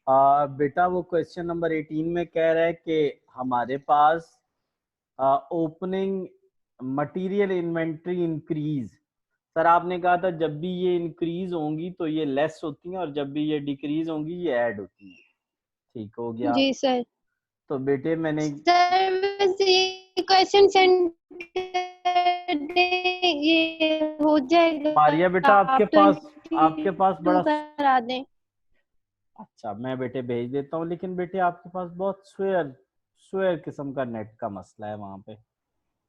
बेटा वो question number 18 में कह रहा है कि हमारे पास opening material inventory increase. Sir आपने कहा था जब भी ये इंक्रीज होंगी तो ये लेस होती हैं और जब भी ये डिक्रीज होंगी ये ऐड होती हैं। ठीक हो गया। जी सर। तो बेटे मैंने सर बस ये क्वेश्चन सेंड कर दें, ये हो जाएगा। मारिया बेटा आप आपके पास 22 बड़ा करा दें। अच्छा मैं बेटे भेज देता हूँ, लेकिन बेटे आपके पास बहुत स्वेयर स्वेयर किस्म का नेट का मसला है वहां पे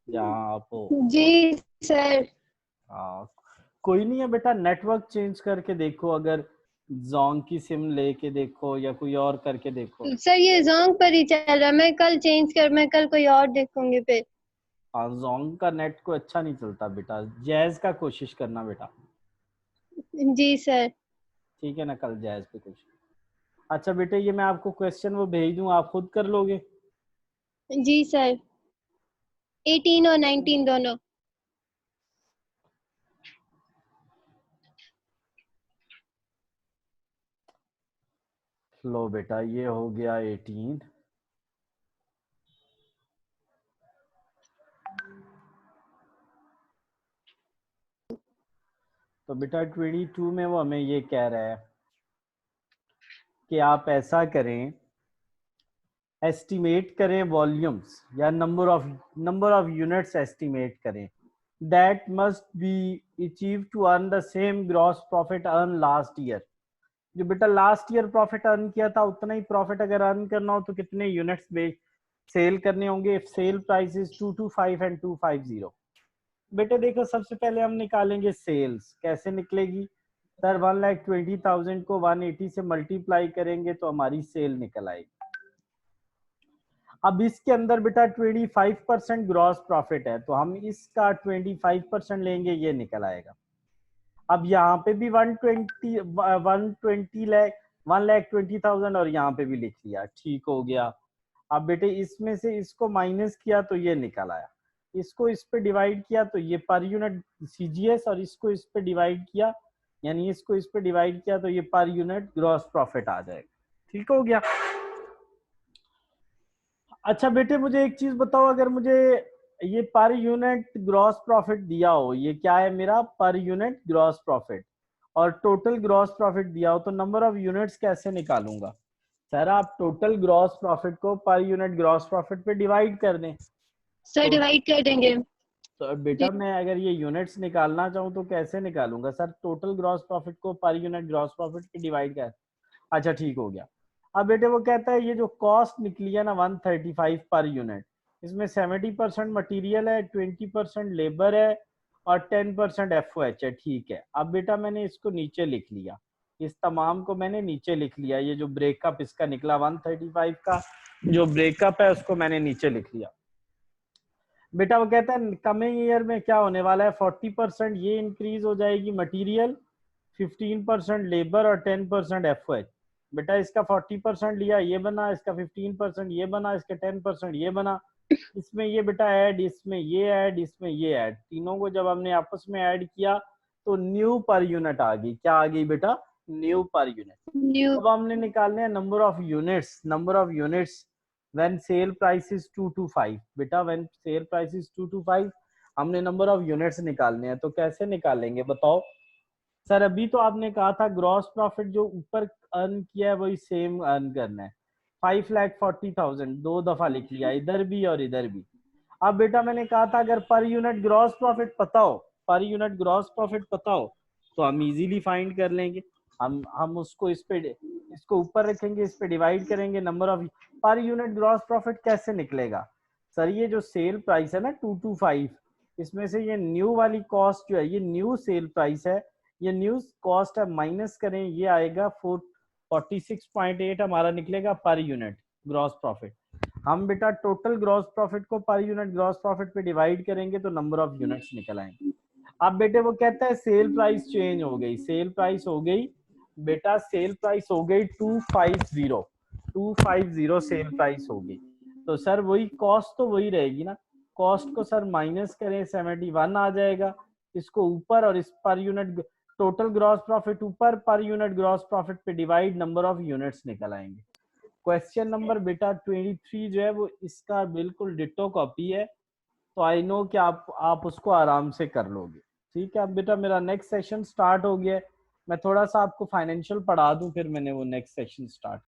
जहाँ आप हो। जी सर। हाँ, कोई नहीं है बेटा, नेटवर्क चेंज करके देखो, अगर जोंग की सिम लेके देखो या कोई और करके देखो। सर ये जोंग पर ही चल रहा है, मैं कल कोई और देखूंगी फिर। हाँ, जोंग का नेट को अच्छा नहीं चलता बेटा, जैज का कोशिश करना बेटा। जी सर। ठीक है ना, कल जैज पे कोशिश। अच्छा बेटे ये मैं आपको क्वेश्चन वो भेज दूं, आप खुद कर लोगे? जी सर, 18 और 19 दोनों। लो बेटा ये हो गया 18। तो बेटा 22 में वो हमें ये कह रहा है कि आप ऐसा करें, एस्टिमेट करें वॉल्यूम्स या नंबर ऑफ यूनिट्स एस्टिमेट करें that must be achieve to earn the same gross profit earn last year. जो बेटा लास्ट ईयर प्रॉफिट अर्न किया था उतना ही प्रॉफिट अगर अर्न करना हो तो कितने यूनिट्स बेच सेल करने होंगे if sale price is 225 and 250। बेटे देखो सबसे पहले हम निकालेंगे सेल्स, कैसे निकलेगी सर? 1,20,000 को 180 से मल्टीप्लाई करेंगे तो हमारी सेल निकल आएगी। अब इसके अंदर बेटा 25% ग्रॉस प्रॉफिट है तो हम इसका 25% लेंगे, ये निकल आएगा। अब यहाँ पे भी 120 लाख 1,20,000 और यहाँ पे भी लिख लिया, ठीक हो गया। अब बेटे इसमें से इसको माइनस किया तो ये निकल आया, इसको इस पे डिवाइड किया तो ये पर यूनिट सीजीएस, और इसको इस पे डिवाइड किया यानी इसको इस पे डिवाइड किया तो ये पर यूनिट ग्रॉस प्रॉफिट आ जाएगा। ठीक हो गया। अच्छा बेटे मुझे एक चीज बताओ, अगर मुझे ये पर यूनिट ग्रॉस प्रॉफिट दिया हो, ये क्या है मेरा पर यूनिट ग्रॉस प्रॉफिट, और टोटल ग्रॉस प्रॉफिट दिया हो तो नंबर ऑफ यूनिट्स कैसे निकालूंगा? सर आप टोटल ग्रॉस प्रॉफिट को पर यूनिट ग्रॉस प्रॉफिट पे डिवाइड कर दें। सर तो डिवाइड कर देंगे। तो बेटा मैं अगर ये यूनिट्स निकालना चाहूँ तो कैसे निकालूंगा सर? टोटल ग्रॉस प्रॉफिट को पर यूनिट ग्रॉस प्रॉफिट पे डिवाइड कर। अच्छा ठीक हो गया। अब बेटे वो कहता है ये जो कॉस्ट निकली है ना 135 पर यूनिट, इसमें 70% मटेरियल है, 20% लेबर है और 10% एफओएच है। ठीक है, अब बेटा मैंने इसको नीचे लिख लिया, इस तमाम को मैंने नीचे लिख लिया, ये जो ब्रेकअप इसका निकला 135 का जो ब्रेकअप है उसको मैंने नीचे लिख लिया। बेटा वो कहता है कमिंग ईयर में क्या होने वाला है, 40% ये इंक्रीज हो जाएगी मटेरियल, 15% लेबर और 10% एफओएच। बेटा इसका 40% लिया ये बना, इसका 15% ये बना, इसका 10% ये बना, इसमें ये बेटा ऐड, इसमें ये ऐड, इसमें ये ऐड, तीनों को जब हमने आपस में ऐड किया तो न्यू पर यूनिट आ गई। क्या आ गई बेटा? New per unit. न्यू। अब हमने निकालने हैं number of units, number of units when sale price is 225। बेटा when sale price is 225 हमने नंबर ऑफ यूनिट्स निकालने हैं, तो कैसे निकालेंगे बताओ? सर अभी तो आपने कहा था ग्रॉस प्रॉफिट जो ऊपर अर्न किया है वही सेम अर्न करना है, 5,40,000 दो दफा लिख लिया, इधर भी और इधर भी। अब बेटा मैंने कहा था अगर पर यूनिट ग्रॉस प्रॉफिट पता हो, पर यूनिट ग्रॉस प्रॉफिट पता हो तो हम इजीली फाइंड कर लेंगे। हम उसको इस पे इसको ऊपर रखेंगे, इस पे डिवाइड करेंगे number of per unit gross profit कैसे निकलेगा? सर ये जो सेल प्राइस है ना 225, इसमें से ये न्यू वाली कॉस्ट जो है ये न्यू सेल प्राइस है, ये न्यू कॉस्ट है, माइनस करें ये आएगा 46.8 हमारा निकलेगा पर यूनिट ग्रॉस प्रॉफिट। हम बेटा टोटल ग्रॉस प्रॉफिट को पर यूनिट ग्रॉस प्रॉफिट पे डिवाइड करेंगे तो नंबर ऑफ यूनिट्स निकल आएंगे। अब बेटे वो कहता है सेल प्राइस चेंज हो गई, सेल प्राइस हो गई बेटा, सेल प्राइस हो गई 250 सेल प्राइस हो गई। तो सर वही कॉस्ट तो वही रहेगी ना, कॉस्ट को सर माइनस करें 71 आ जाएगा, इसको ऊपर और इस per unit total gross profit ऊपर, पर यूनिट ग्रॉस प्रॉफिट पे डिवाइड नंबर ऑफ यूनिट्स निकल आएंगे। क्वेश्चन नंबर बेटा 23 जो है वो इसका बिल्कुल डिटो कॉपी है, तो आई नो कि आप उसको आराम से कर लोगे। ठीक है, अब बेटा मेरा नेक्स्ट सेशन स्टार्ट हो गया है, मैं थोड़ा सा आपको फाइनेंशियल पढ़ा दूं, फिर मैंने वो नेक्स्ट सेशन स्टार्ट